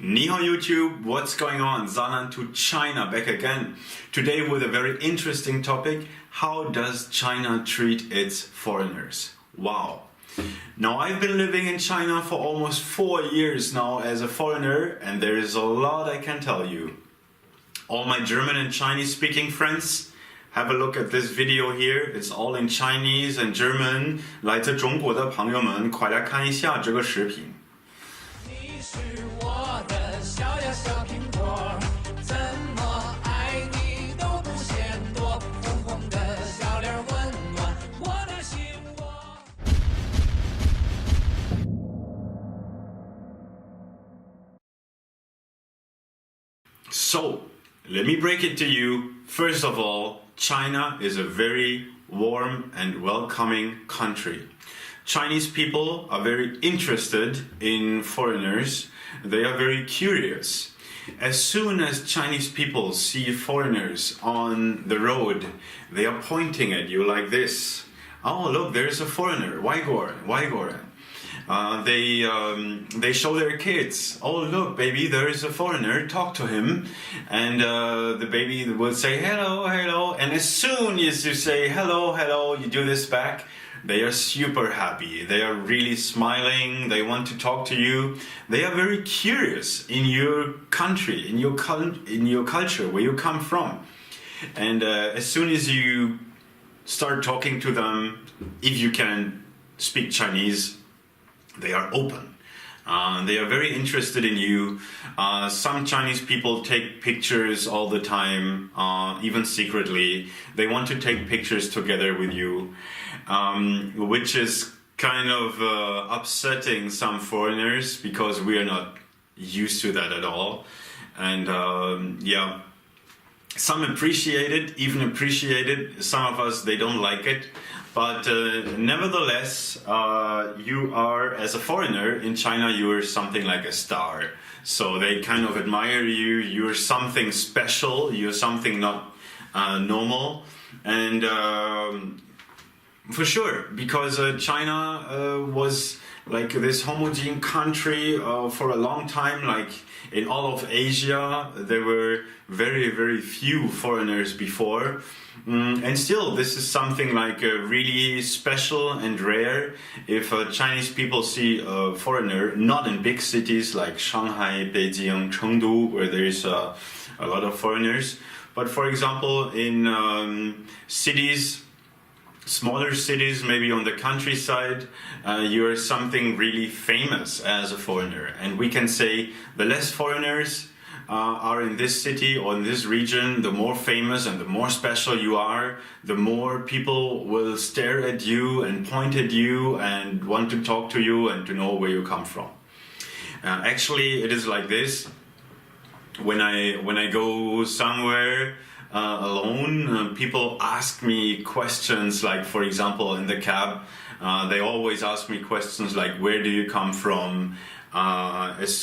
Ni hao YouTube, what's going on? Zanan to China back again. Today with a very interesting topic. How does China treat its foreigners? Wow. Now I've been living in China for almost 4 years now as a foreigner, and there is a lot I can tell you. All my German and Chinese speaking friends, have a look at this video here. It's all in Chinese and German. 来自中国的朋友们，快来看一下这个视频。你是我的小呀小苹果，怎么爱你都不嫌多，红红的小脸温暖我的心窝。So, let me break it to you. First of all, China is a very warm and welcoming country. Chinese people are very interested in foreigners. They are very curious. As soon as Chinese people see foreigners on the road, they are pointing at you like this. Oh, look, there's a foreigner. Waigoran. They show their kids. Oh, look, baby, there is a foreigner. Talk to him. And the baby will say, hello, hello. And as soon as you say, hello, hello, you do this back, they are super happy. They are really smiling. They want to talk to you. They are very curious in your country, in your culture, where you come from. And as soon as you start talking to them, if you can speak Chinese, they are open. They are very interested in you. Some Chinese people take pictures all the time, even secretly. They want to take pictures together with you, which is kind of upsetting some foreigners because we are not used to that at all. And yeah, some appreciate it, even appreciate it. Some of us, they don't like it. But nevertheless, you are, as a foreigner in China, you are something like a star. So they kind of admire you. You're something special. You're something not normal. And for sure, because China was like this homogeneous country for a long time. Like in all of Asia, there were very, very few foreigners before. And still, this is something like really special and rare. If Chinese people see a foreigner, not in big cities like Shanghai, Beijing, Chengdu, where there is a lot of foreigners, but for example, in cities, smaller cities, maybe on the countryside, you're something really famous as a foreigner. And we can say the less foreigners are in this city or in this region, the more famous and the more special you are, the more people will stare at you and point at you and want to talk to you and to know where you come from. Actually, it is like this. When I go somewhere alone, people ask me questions like, for example, in the cab, they always ask me questions like, where do you come from? That's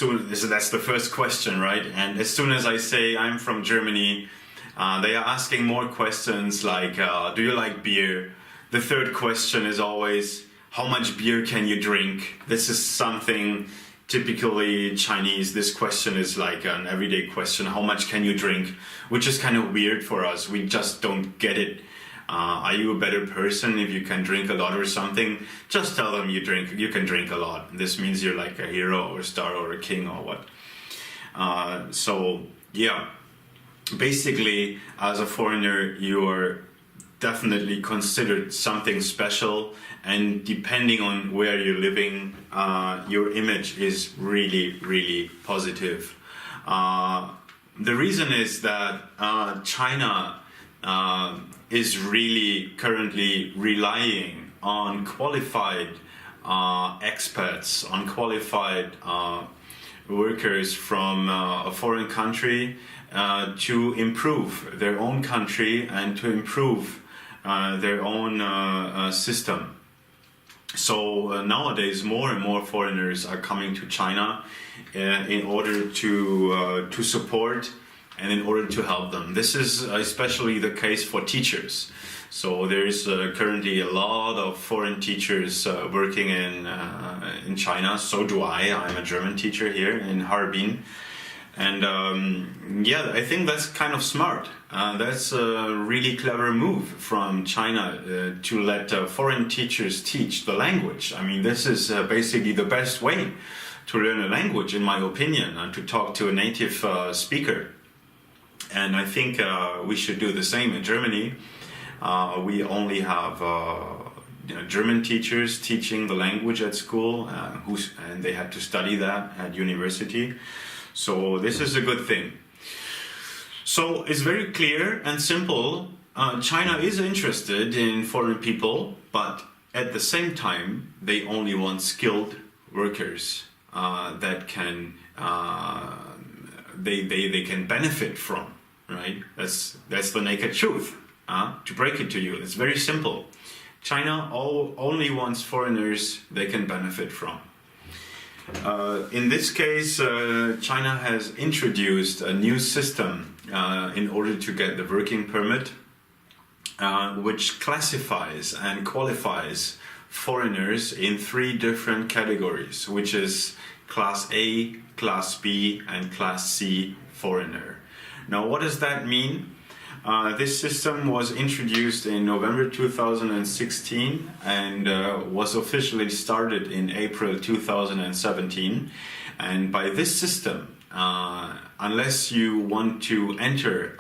the first question, right? And as soon as I say I'm from Germany, they are asking more questions like, do you like beer? The third question is always, how much beer can you drink? This is something typically Chinese. This question is like an everyday question. How much can you drink? Which is kind of weird for us. We just don't get it. Are you a better person if you can drink a lot or something? Just tell them you can drink a lot. This means you're like a hero or a star or a king or what. So yeah, basically as a foreigner, you are definitely considered something special, and depending on where you're living, your image is really, really positive. The reason is that China is really currently relying on qualified expats, on qualified workers from a foreign country to improve their own country and to improve their own system. So nowadays, more and more foreigners are coming to China in order to support and in order to help them. This is especially the case for teachers. So there's currently a lot of foreign teachers working in China. So do I. I'm a German teacher here in Harbin. And yeah, I think that's kind of smart. That's a really clever move from China to let foreign teachers teach the language. I mean, this is basically the best way to learn a language, in my opinion, to talk to a native speaker. And I think we should do the same in Germany. We only have German teachers teaching the language at school, and they had to study that at university. So this is a good thing. So it's very clear and simple. China is interested in foreign people, but at the same time, they only want skilled workers that can they can benefit from. Right? That's the naked truth. To break it to you, it's very simple. China only wants foreigners they can benefit from. In this case, China has introduced a new system in order to get the working permit, which classifies and qualifies foreigners in 3 different categories, which is Class A, Class B, and Class C foreigner. Now, what does that mean? This system was introduced in November 2016 and was officially started in April 2017. And by this system, unless you want to enter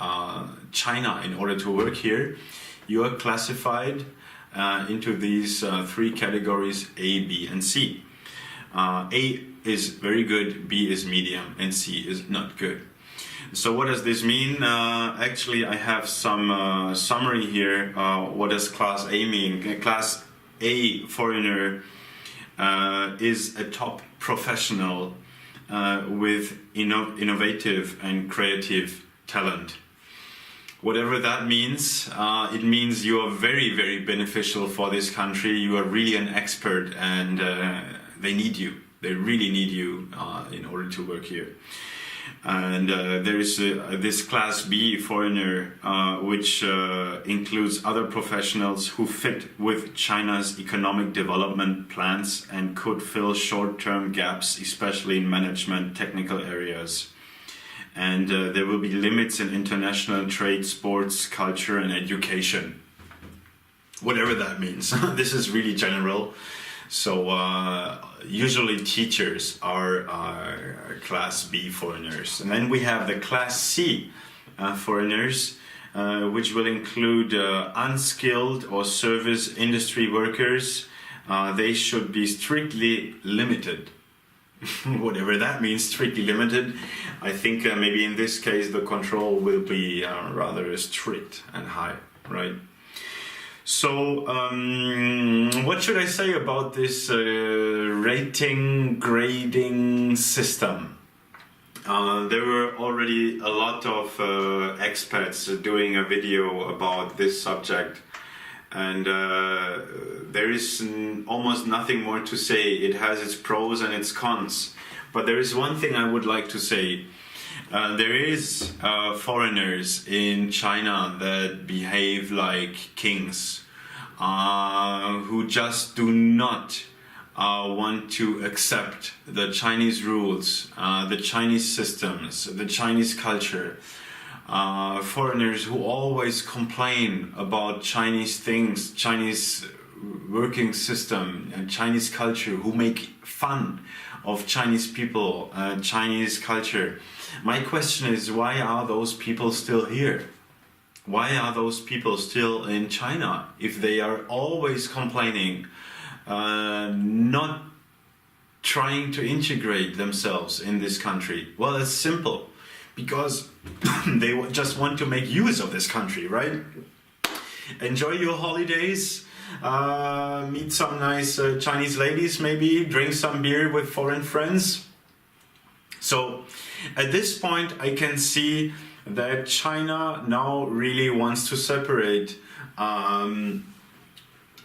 China in order to work here, you are classified into these 3 categories, A, B, and C. A is very good, B is medium, and C is not good. So what does this mean? Actually, I have some summary here. What does Class A mean? Class A foreigner is a top professional with innovative and creative talent. Whatever that means, it means you are very, very beneficial for this country. You are really an expert, and they need you. They really need you in order to work here. And there is this Class B foreigner, which includes other professionals who fit with China's economic development plans and could fill short-term gaps, especially in management, technical areas. And there will be limits in international trade, sports, culture, and education. Whatever that means. This is really general. So usually teachers are Class B foreigners. And then we have the Class C foreigners, which will include unskilled or service industry workers. They should be strictly limited. Whatever that means, strictly limited. I think maybe in this case the control will be rather strict and high, right? So, what should I say about this rating, grading system? There were already a lot of experts doing a video about this subject, and there is almost nothing more to say. It has its pros and its cons, but there is one thing I would like to say. There is foreigners in China that behave like kings, who just do not want to accept the Chinese rules, the Chinese systems, the Chinese culture. Foreigners who always complain about Chinese things, Chinese working system and Chinese culture, who make fun of Chinese people, Chinese culture. My question is, why are those people still here? Why are those people still in China if they are always complaining, not trying to integrate themselves in this country? Well, it's simple, because they just want to make use of this country, right? Enjoy your holidays, meet some nice Chinese ladies maybe, drink some beer with foreign friends. So at this point I can see that China now really wants to separate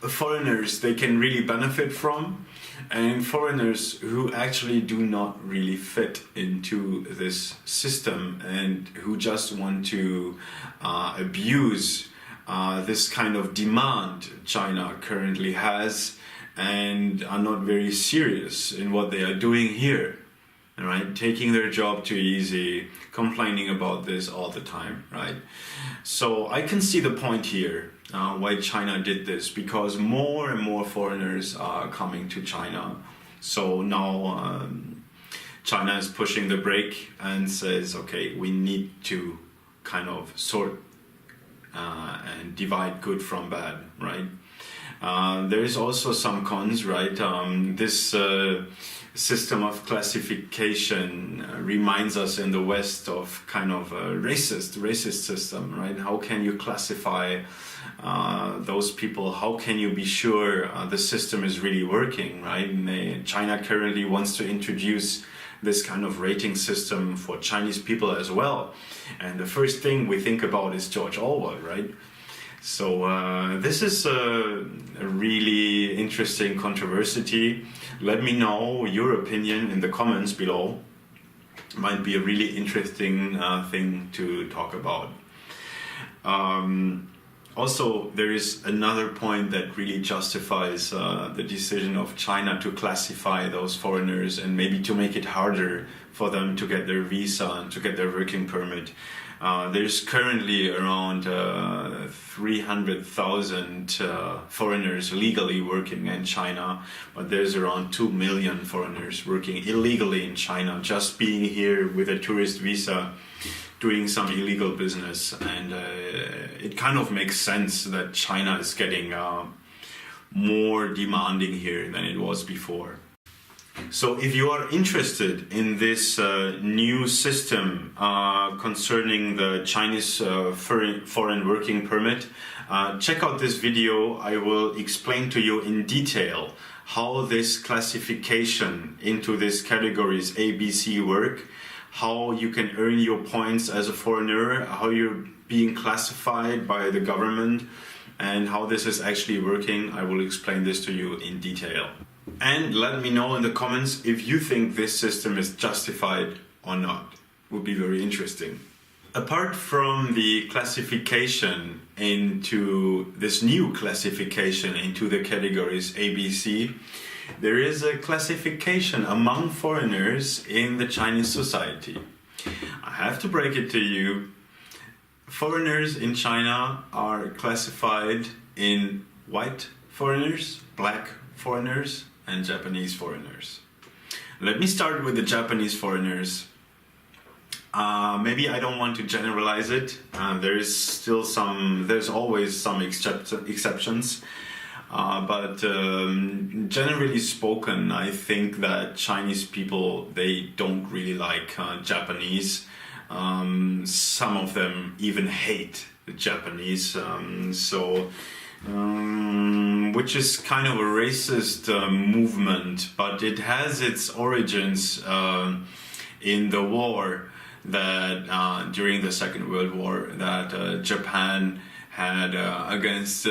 foreigners they can really benefit from and foreigners who actually do not really fit into this system and who just want to abuse this kind of demand China currently has, and are not very serious in what they are doing here, right? Taking their job too easy, complaining about this all the time, right? So I can see the point here why China did this, because more and more foreigners are coming to China. So now China is pushing the brake and says, okay, we need to kind of sort and divide good from bad, right? There is also some cons, right? This system of classification reminds us in the West of kind of a racist system, right? How can you classify those people? How can you be sure the system is really working, right? And China currently wants to introduce this kind of rating system for Chinese people as well. And the first thing we think about is George Orwell, right? So this is a really interesting controversy. Let me know your opinion in the comments below. Might be a really interesting thing to talk about. Also, there is another point that really justifies the decision of China to classify those foreigners and maybe to make it harder for them to get their visa and to get their working permit. There's currently around 300,000 foreigners legally working in China, but there's around 2 million foreigners working illegally in China, just being here with a tourist visa, doing some illegal business. And it kind of makes sense that China is getting more demanding here than it was before. So if you are interested in this new system concerning the Chinese foreign working permit, check out this video. I will explain to you in detail how this classification into these categories A, B, C work, how you can earn your points as a foreigner, how you're being classified by the government, and how this is actually working. I will explain this to you in detail. And let me know in the comments if you think this system is justified or not. Would be very interesting. Apart from the classification into this new classification into the categories A, B, C, there is a classification among foreigners in the Chinese society. I have to break it to you. Foreigners in China are classified in white foreigners, black foreigners, and Japanese foreigners. Let me start with the Japanese foreigners. Maybe I don't want to generalize it. There's always some exceptions. But generally spoken, I think that Chinese people, they don't really like Japanese. Some of them even hate the Japanese. Which is kind of a racist movement, but it has its origins in the war that during the Second World War that Japan had against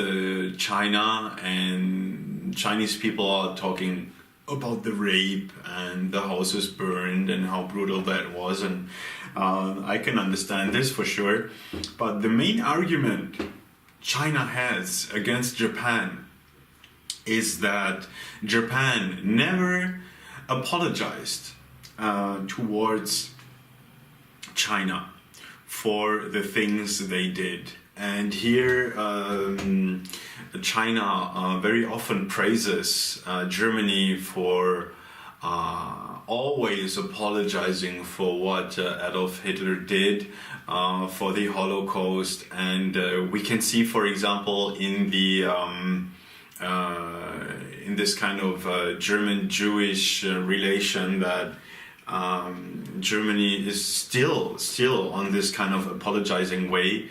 China, and Chinese people are talking about the rape and the houses burned and how brutal that was, and I can understand this for sure. But the main argument China has against Japan is that Japan never apologized towards China for the things they did. And here China very often praises Germany for always apologizing for what Adolf Hitler did, for the Holocaust. And we can see, for example, in the in this kind of German-Jewish relation that Germany is still on this kind of apologizing way.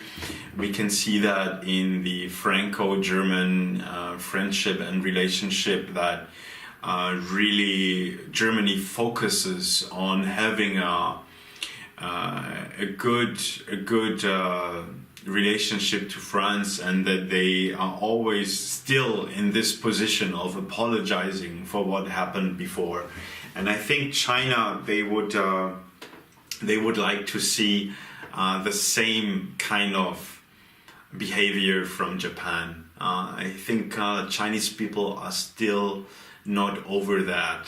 We can see that in the Franco-German friendship and relationship, that really Germany focuses on having a good relationship to France, and that they are always still in this position of apologizing for what happened before. And I think China, they would like to see the same kind of behavior from Japan. I think Chinese people are still not over that,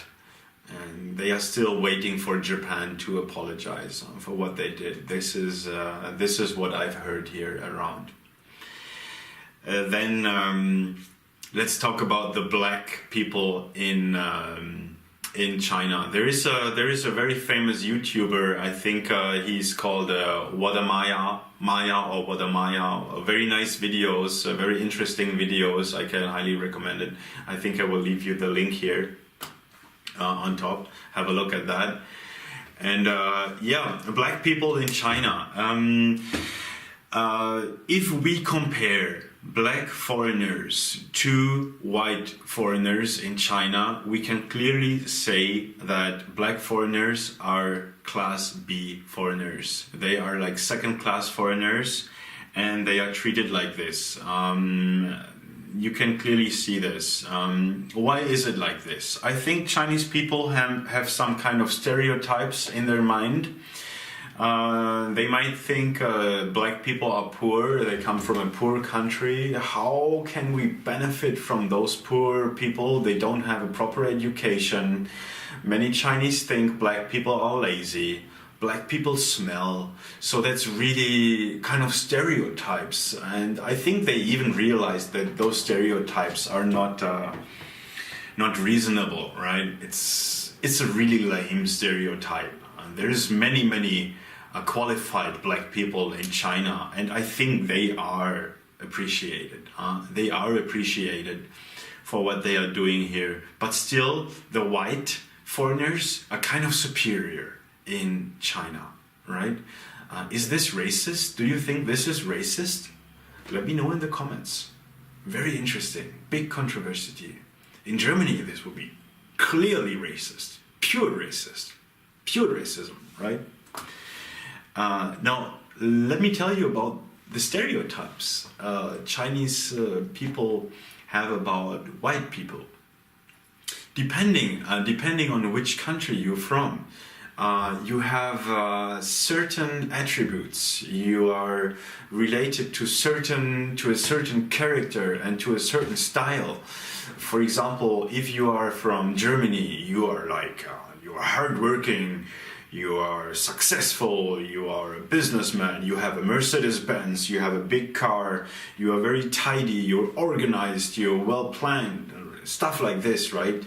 and they are still waiting for Japan to apologize for what they did. This is what I've heard here around. Then let's talk about the black people in China. There is a very famous YouTuber. I think he's called Maya or Wadamaya. Very nice videos, very interesting videos. I can highly recommend it. I think I will leave you the link here on top. Have a look at that. And yeah, black people in China. If we compare black foreigners to white foreigners in China, we can clearly say that black foreigners are class B foreigners. They are like second-class foreigners, and they are treated like this. You can clearly see this. Why is it like this? I think Chinese people have some kind of stereotypes in their mind. They might think black people are poor, they come from a poor country. How can we benefit from those poor people? They don't have a proper education. Many Chinese think black people are lazy, black people smell. So that's really kind of stereotypes. And I think they even realize that those stereotypes are not reasonable, right? It's a really lame stereotype. There's many qualified black people in China, and I think they are appreciated. They are appreciated for what they are doing here. But still, the white foreigners are kind of superior in China, right? Is this racist? Do you think this is racist? Let me know in the comments. Very interesting. Big controversy. In Germany, this would be clearly racist. Pure racism, right? Now, let me tell you about the stereotypes Chinese people have about white people. Depending on which country you're from, you have certain attributes. You are related to a certain character and to a certain style. For example, if you are from Germany, you are like you are hardworking, you are successful, you are a businessman, you have a Mercedes-Benz, you have a big car, you are very tidy, you're organized, you're well planned, stuff like this, right?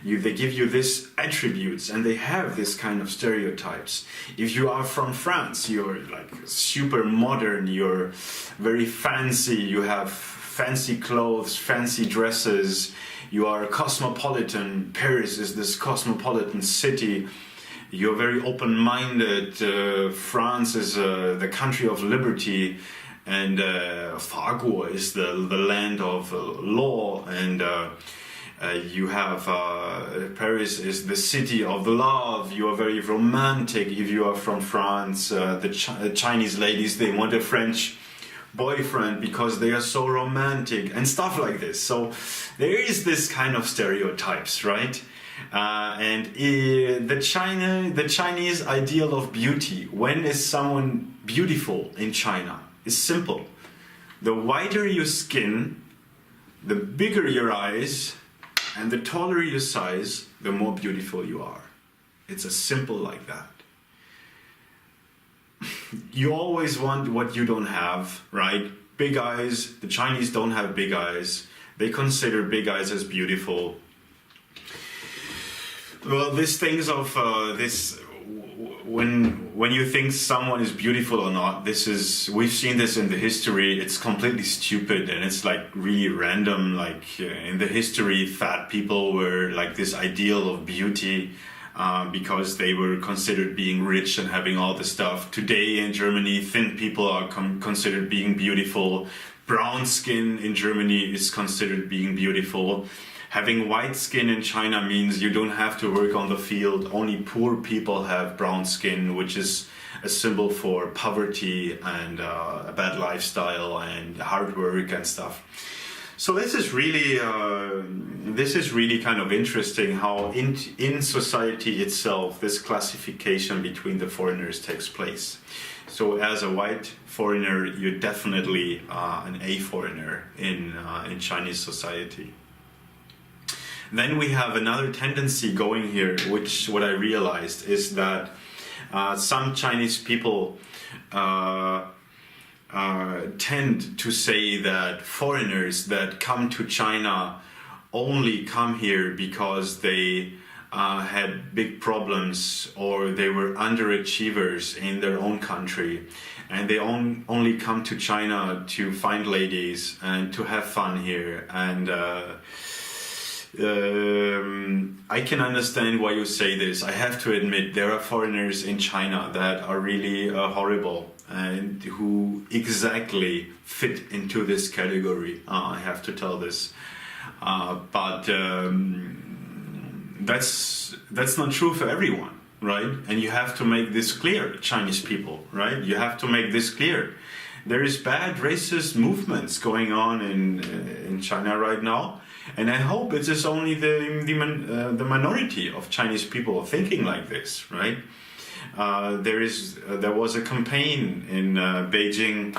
They give you these attributes, and they have this kind of stereotypes. If you are from France, you're like super modern, you're very fancy, you have fancy clothes, fancy dresses, you are cosmopolitan. Paris is this cosmopolitan city. You're very open-minded. France is the country of liberty, and Faguo is the land of law, and you have Paris is the city of love. You are very romantic if you are from France. The Chinese ladies, they want a French boyfriend because they are so romantic and stuff like this. So there is this kind of stereotypes, right? And the Chinese ideal of beauty, when is someone beautiful in China, is simple. The whiter your skin, the bigger your eyes, and the taller your size, the more beautiful you are. It's as simple like that. You always want what you don't have, right? Big eyes. The Chinese don't have big eyes. They consider big eyes as beautiful. Well, these things of when you think someone is beautiful or not, we've seen this in the history. It's completely stupid, and it's like really random. Like in the history, fat people were like this ideal of beauty because they were considered being rich and having all the stuff. Today in Germany, thin people are considered being beautiful. Brown skin in Germany is considered being beautiful. Having white skin in China means you don't have to work on the field. Only poor people have brown skin, which is a symbol for poverty and a bad lifestyle and hard work and stuff. So this is really kind of interesting how in society itself this classification between the foreigners takes place. So as a white foreigner, you're definitely an A foreigner in Chinese society. Then we have another tendency going here, which what I realized is that some Chinese people tend to say that foreigners that come to China only come here because they had big problems or they were underachievers in their own country, and they only come to China to find ladies and to have fun here. And I can understand why you say this. I have to admit there are foreigners in China that are really horrible and who exactly fit into this category. I have to tell this, but that's not true for everyone, right? And you have to make this clear, Chinese people, right? You have to make this clear. There is bad racist movements going on in China right now, and I hope it is only the minority of Chinese people thinking like this, right? There was a campaign in Beijing.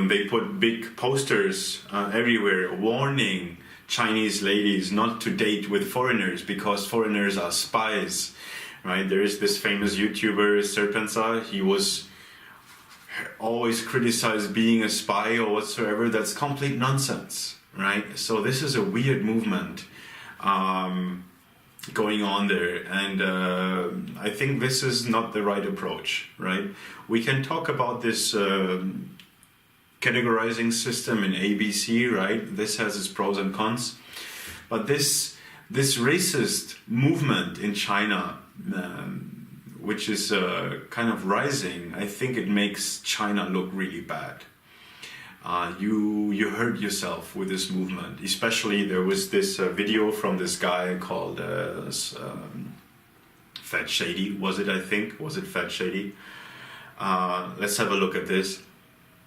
They put big posters everywhere warning Chinese ladies not to date with foreigners because foreigners are spies, right? There is this famous YouTuber Serpensa. He was always criticized being a spy or whatsoever. That's complete nonsense, right? So this is a weird movement going on there, and I think this is not the right approach, right? We can talk about this categorizing system in ABC, right? This has its pros and cons, but this racist movement in China, which is kind of rising, I think it makes China look really bad. You hurt yourself with this movement. Especially there was this video from this guy called Fat Shady. Was it Fat Shady? Let's have a look at this.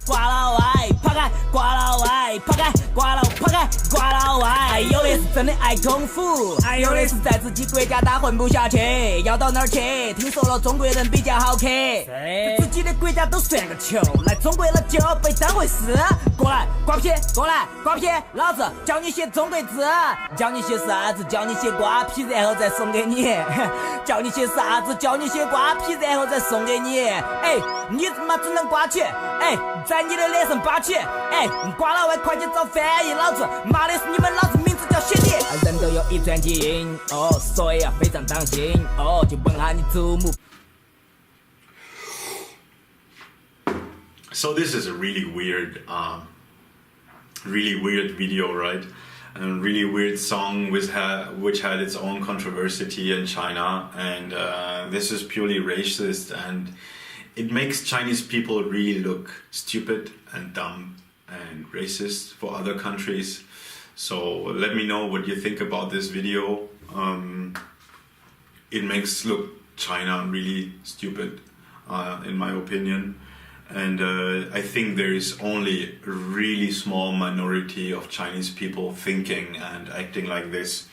瓜老外，抛开瓜老外，抛开瓜老，抛开瓜老外。有的是真的爱功夫，有的是在自己国家打混不下去，要到哪儿去？听说了中国人比较好客，自己的国家都算个球，来中国了就被当回事。过来瓜皮，过来瓜皮，老子教你写中国字，教你写啥子？教你写瓜皮，然后再送给你。教你写啥子？教你写瓜皮，然后再送给你。哎，你他妈只能瓜起，哎。在你的脸上扒起，哎，瓜老外快去找翻译，老子骂的是你们，老子名字叫谢帝。人都有遗传基因，哦，所以要非常当心，哦，就问下你祖母。So this is a really weird video, right? A really weird song which had its own controversy in China, and this is purely racist, and it makes Chinese people really look stupid and dumb and racist for other countries. So let me know what you think about this video. It makes look China really stupid, in my opinion. And I think there is only a really small minority of Chinese people thinking and acting like this.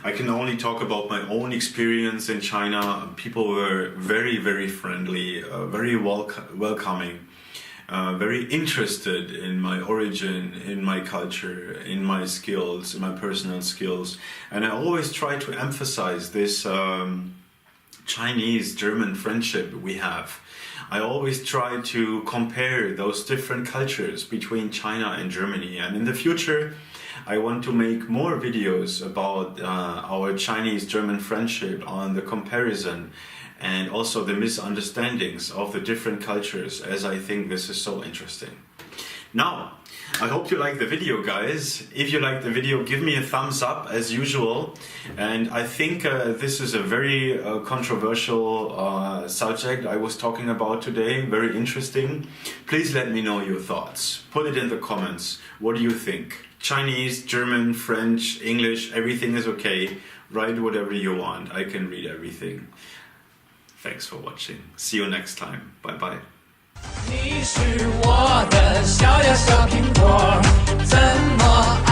I can only talk about my own experience in China. People were very, very friendly, very welcoming, very interested in my origin, in my culture, in my skills, in my personal skills. And I always try to emphasize this Chinese-German friendship we have. I always try to compare those different cultures between China and Germany. And in the future, I want to make more videos about our Chinese-German friendship, on the comparison and also the misunderstandings of the different cultures, as I think this is so interesting. Now, I hope you like the video, guys. If you like the video, give me a thumbs up as usual. And I think this is a very controversial subject I was talking about today, very interesting. Please let me know your thoughts. Put it in the comments. What do you think? Chinese, German, French, English, everything is okay. Write whatever you want. I can read everything. Thanks for watching. See you next time. Bye bye. 你是我的小呀小苹果。怎么